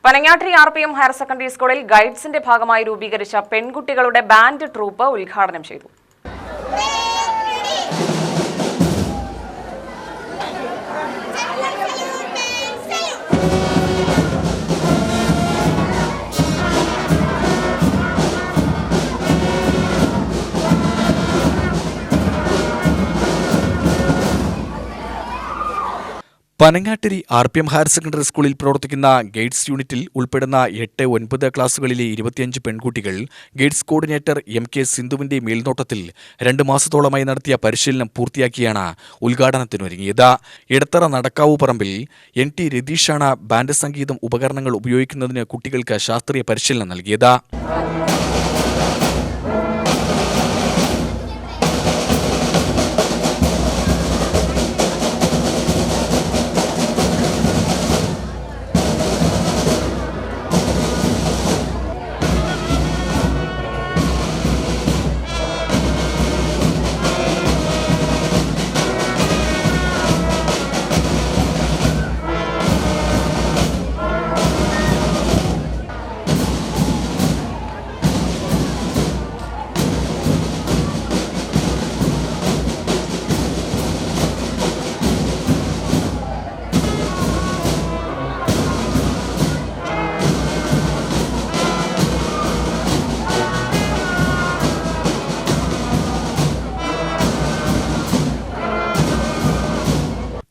Panangattiri RPM higher secondary സ്കൂളിൽ ഗൈഡ്സിന്റെ ഭാഗമായി രൂപീകരിച്ച പെൺകുട്ടികളുടെ ബാൻഡ് ട്രൂപ്പ് ഉദ്ഘാടനം ചെയ്തു. പനങ്ങാട്ടിരി RPM ഹയർ സെക്കൻഡറി സ്കൂളിൽ പ്രവർത്തിക്കുന്ന ഗൈഡ്സ് യൂണിറ്റിൽ ഉൾപ്പെടുന്ന 8, 9 ക്ലാസുകളിലെ 25 പെൺകുട്ടികൾ ഗൈഡ്സ് കോർഡിനേറ്റർ MK സിന്ധുവിന്റെ മേൽനോട്ടത്തിൽ 2 മാസത്തോളമായി നടത്തിയ പരിശീലനം പൂർത്തിയാക്കിയാണ് ഉദ്ഘാടനത്തിനൊരുങ്ങിയത്. ഇടത്തറ നടക്കാവു പറമ്പിൽ NT രതീഷാണ് ബാൻഡ് സംഗീതം ഉപകരണങ്ങൾ ഉപയോഗിക്കുന്നതിന് കുട്ടികൾക്ക് ശാസ്ത്രീയ പരിശീലനം നൽകിയത്.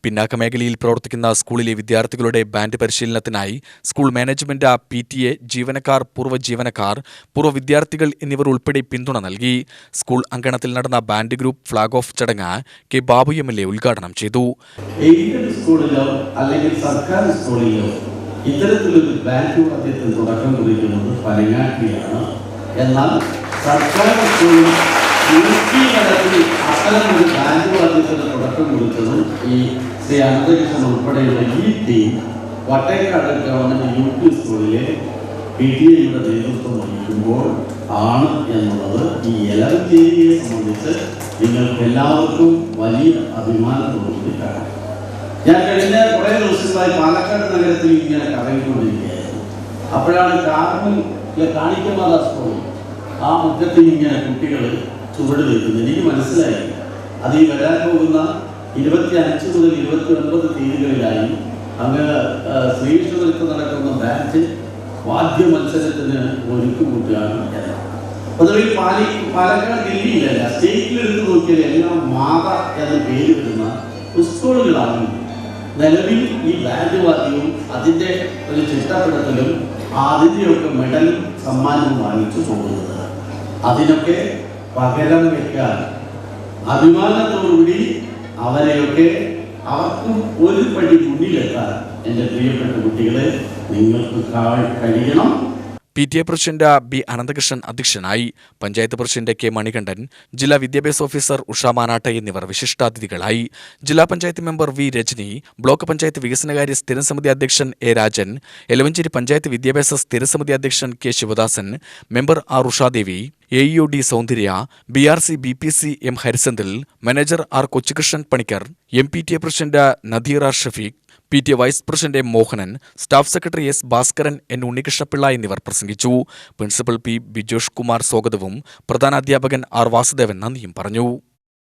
പിന്നാക്ക മേഖലയിൽ പ്രവർത്തിക്കുന്ന സ്കൂളിലെ വിദ്യാർത്ഥികളുടെ ബാൻഡ് പരിശീലനത്തിനായി സ്കൂൾ മാനേജ്മെന്റ്, PTA, ജീവനക്കാർ, പൂർവ്വ ജീവനക്കാർ, പൂർവ്വ വിദ്യാർത്ഥികൾ എന്നിവർ ഉൾപ്പെടെ പിന്തുണ നൽകി. സ്കൂൾ അങ്കണത്തിൽ നടന്ന ബാൻഡ് ഗ്രൂപ്പ് ഫ്ളാഗ് ഓഫ് ചടങ്ങ് K. ബാബു MLA ഉദ്ഘാടനം ചെയ്തു. സ്കൂളിലോ അല്ലെങ്കിൽ സർക്കാർ സ്കൂളിലോ ഇത്തരത്തിലൊരു ബാൻഡ് വാദ്യത്തിന് തുടക്കം കുറിക്കുന്നത് പനങ്ങാട്ടിരിയാണ്. എന്നാൽ സർക്കാർ സ്കൂളിൽ അത്തരമൊരു ബാൻഡ് വാദ്യത്തിന് തുടക്കം കുറിച്ചതും ഈ ശ്രീ അനന്തകൃഷ്ണൻ ഉൾപ്പെടെയുള്ള ഈ ടീം വട്ടേക്കാട് ഗവൺമെന്റ് UP സ്കൂളിലെ PTA നേതൃത്വം വഹിക്കുമ്പോൾ ആണ് എന്നുള്ളത് ഈ എലവഞ്ചേരിയെ സംബന്ധിച്ച് നിങ്ങൾക്ക് എല്ലാവർക്കും വലിയ അഭിമാനത്തോടുകൂടി കാണാം. ഞാൻ കഴിഞ്ഞ കുറേ ദിവസങ്ങളായി പാലക്കാട് നഗരത്തിൽ ഇങ്ങനെ കറങ്ങിക്കൊണ്ടിരിക്കുകയായിരുന്നു. അപ്പോഴാണ് കാണിക്കമാതാ സ്കൂളിൽ ആ മുറ്റത്തിൽ ഇങ്ങനെ കുട്ടികൾ ചുവട് വെക്കുന്നത്. എനിക്ക് മനസ്സിലായി അത് ഈ വരാൻ പോകുന്ന 25 മുതൽ 29 തീയതികളിലായി അങ്ങ് ശ്രീകൃഷ്ണപുരത്ത് നടക്കുന്ന ബാൻഡ് വാദ്യ മത്സരത്തിന് ഒരുക്കുകൂട്ടുകയാണ്. പൊതുവെ പാലക്കാട് ജില്ലയിലല്ല, സ്റ്റേറ്റിലെടുത്ത് നോക്കിയാൽ എല്ലാം മാത എന്ന പേര് വരുന്ന സ്കൂളുകളാണ് നിലവിൽ ഈ ബാൻഡ് വാദ്യവും അതിൻ്റെ ഒരു ചിട്ടപ്പെടുത്തലും അതിൻ്റെയൊക്കെ മെഡലും സമ്മാനവും വാങ്ങിച്ചു പോകുന്നത്. അതിനൊക്കെ പകരം വയ്ക്കാൻ അഭിമാനത്തോടുകൂടി അവരെയൊക്കെ അവർക്കും ഒരു പടി മുന്നിലെത്താൻ എൻ്റെ പ്രിയപ്പെട്ട കുട്ടികളെ നിങ്ങൾക്ക് കഴിയണം. PTA president B. അനന്തകൃഷ്ണൻ അധ്യക്ഷനായി. Panchayat president K. മണികണ്ഠൻ, ജില്ലാ വിദ്യാഭ്യാസ ഓഫീസർ ഉഷ മാനാട്ട എന്നിവർ വിശിഷ്ടാതിഥികളായി. ജില്ലാ panchayat member V. Rajani, block panchayat വികസനകാര്യ സ്ഥിരം സമിതി അധ്യക്ഷൻ A. രാജൻ, എലവഞ്ചേരി പഞ്ചായത്ത് വിദ്യാഭ്യാസ സ്ഥിര സമിതി അധ്യക്ഷൻ K. Sivadasan, member R. Ushadevi, AEO D. Soundarya, BRC BPC M. Harisanthil, manager R. Kochukrishnan Panicker, MPTA president Nadeer R. Shafeeq, PTA vice president M. Mohanan, staff secretary S. Bhaskaran, N. Unnikrishnapillai എന്നിവർ പ്രസംഗിച്ചു. Principal P. ബിജോഷ് കുമാർ സ്വാഗതവും പ്രധാനാധ്യാപകൻ R. വാസുദേവൻ നന്ദിയും പറഞ്ഞു.